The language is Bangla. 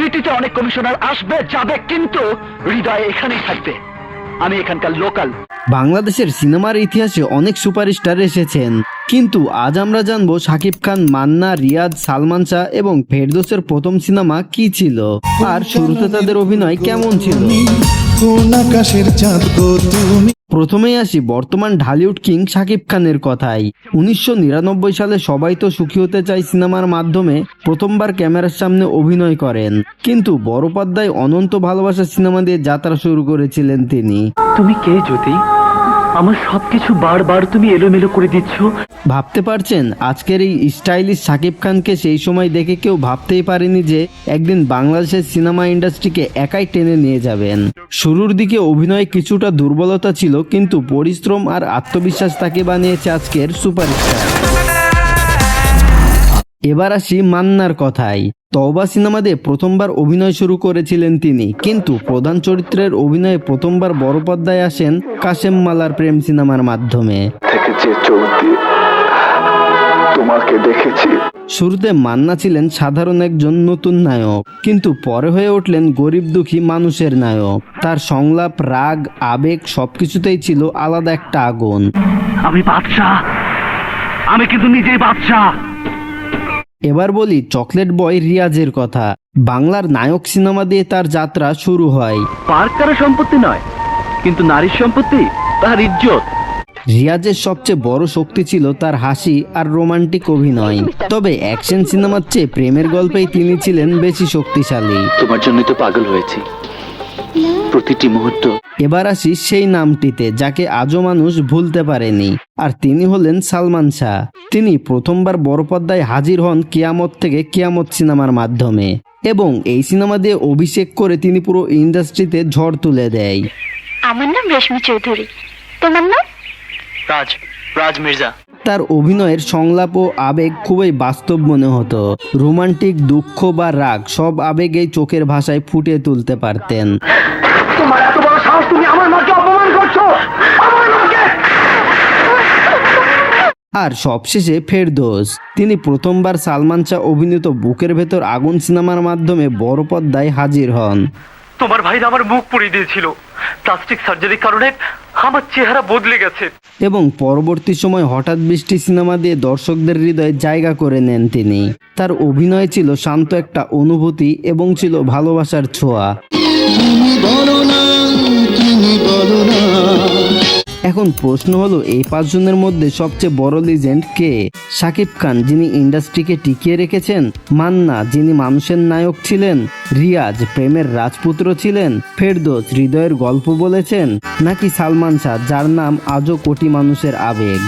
সিটিতে অনেক কমিশনার আসবে যাবে, কিন্তু হৃদয় এখানেই থাকবে। আমি এখানকার লোকাল। বাংলাদেশের সিনেমার ইতিহাসে অনেক সুপারস্টার এসেছেন, কিন্তু আজ আমরা জানবো শাকিব খান, মান্না, রিয়াজ, সালমান শাহ এবং ফেরদৌসের প্রথম সিনেমা কি ছিল আর শুরুতে তাদের অভিনয় কেমন ছিল। প্রথমেই আসি বর্তমান ঢালিউড কিং শাকিব খানের কথায়। 1999 সালে সবাই তো সুখী হতে চাই সিনেমার মাধ্যমে প্রথমবার ক্যামেরার সামনে অভিনয় করেন, কিন্তু বড় পর্দায় অনন্ত ভালোবাসা সিনেমা দিয়ে যাত্রা শুরু করেছিলেন তিনি। তুমি কে জ্যোতি? আমার সবকিছু বারবার তুমি এলোমেলো করে দিচ্ছ। ভাবতে পারছেন আজকের এই স্টাইলিশ শাকিব খানকে সেই সময় দেখে কেউ ভাবতেই পারেনি যে একদিন বাংলাদেশের সিনেমা ইন্ডাস্ট্রিকে একাই টেনে নিয়ে যাবেন। শুরুর দিকে অভিনয়ে কিছুটা দুর্বলতা ছিল, কিন্তু পরিশ্রম আর আত্মবিশ্বাস তাকে বানিয়েছে আজকের সুপারস্টার। এবার আসি মান্নার কথায়। তওবা সিনেমা দিয়ে প্রথমবার অভিনয় শুরু করেছিলেন তিনি, কিন্তু প্রধান চরিত্রের অভিনয়ে প্রথমবার বড় পর্দায় আসেন কাশেম মালার প্রেম সিনেমার মাধ্যমে। তোমাকে দেখেছি। শুরুতে মান্না ছিলেন সাধারণ একজন নতুন নায়ক, কিন্তু পরে হয়ে উঠলেন গরিব দুঃখী মানুষের নায়ক। তার সংলাপ, রাগ, আবেগ সবকিছুতেই ছিল আলাদা একটা আগুন। আমি বাদশা, আমি কিন্তু নিজেই বাদশা। এবার বলি চকলেট বয় রিয়াজের কথা। বাংলার নায়ক সিনেমা দিয়ে তার যাত্রা শুরু হয়। পার্ক কারো সম্পত্তি নয়, কিন্তু নারীর সম্পত্তি তার ইজ্জত। রিয়াজের সবচেয়ে বড় শক্তি ছিল তার হাসি আর রোমান্টিক অভিনয়, তবে অ্যাকশন সিনেমার চেয়ে প্রেমের গল্পেই তিনি ছিলেন বেশি শক্তিশালী। তোমার জন্যই তো পাগল হয়েছি প্রতিটি মুহূর্ত। এবার আসি সেই নামটিতে যাকে আজও মানুষ ভুলতে পারেনি, আর তিনি হলেন সালমান শাহ। তিনি প্রথমবার বড় পর্দায় হাজির হন কিয়ামত থেকে কিয়ামত সিনেমার মাধ্যমে, এবং এই সিনেমা দিয়ে অভিষেক করে তিনি পুরো ইন্ডাস্ট্রিতে ঝড় তুলে দেয়। আমার নাম রেশমি চৌধুরী, তোমার নাম? রাজ মির্জা। তার অভিনয়ের সংলাপ ও আবেগ খুবই বাস্তব মনে হতো। রোমান্টিক, দুঃখ বা রাগ সব আবেগেই চোখের ভাষায় ফুটিয়ে তুলতে পারতেন। তোমার এত বড় সাহস, তুমি আমার মাকে অপমান করছো, আমার মাকে। আর সবশেষে ফেরদৌস, তিনি প্রথমবার সালমান শাহ অভিনীত বুকের ভেতর আগুন সিনেমার মাধ্যমে বড় পর্দায় হাজির হন। তোমার ভাই আমার মুখ পুড়িয়ে দিয়েছিল, প্লাস্টিক সার্জারির কারণে আমার চেহারা বদলে গেছে। এবং পরবর্তী সময় হঠাৎ বৃষ্টি সিনেমা দিয়ে দর্শকদের হৃদয়ে জায়গা করে নেন তিনি। তার অভিনয় ছিল শান্ত একটা অনুভূতি এবং ছিল ভালোবাসার ছোঁয়া। এখন প্রশ্ন হলো, এই পাঁচজনের মধ্যে সবচেয়ে বড় লিজেন্ড কে? শাকিব খান, যিনি ইন্ডাস্ট্রিকে টিকিয়ে রেখেছেন, মান্না, যিনি মানুষের নায়ক ছিলেন, রিয়াজ, প্রেমের রাজপুত্র ছিলেন, ফেরদৌস, হৃদয়ের গল্প বলেছেন, নাকি সালমান শাহ, যার নাম আজও কোটি মানুষের আবেগ?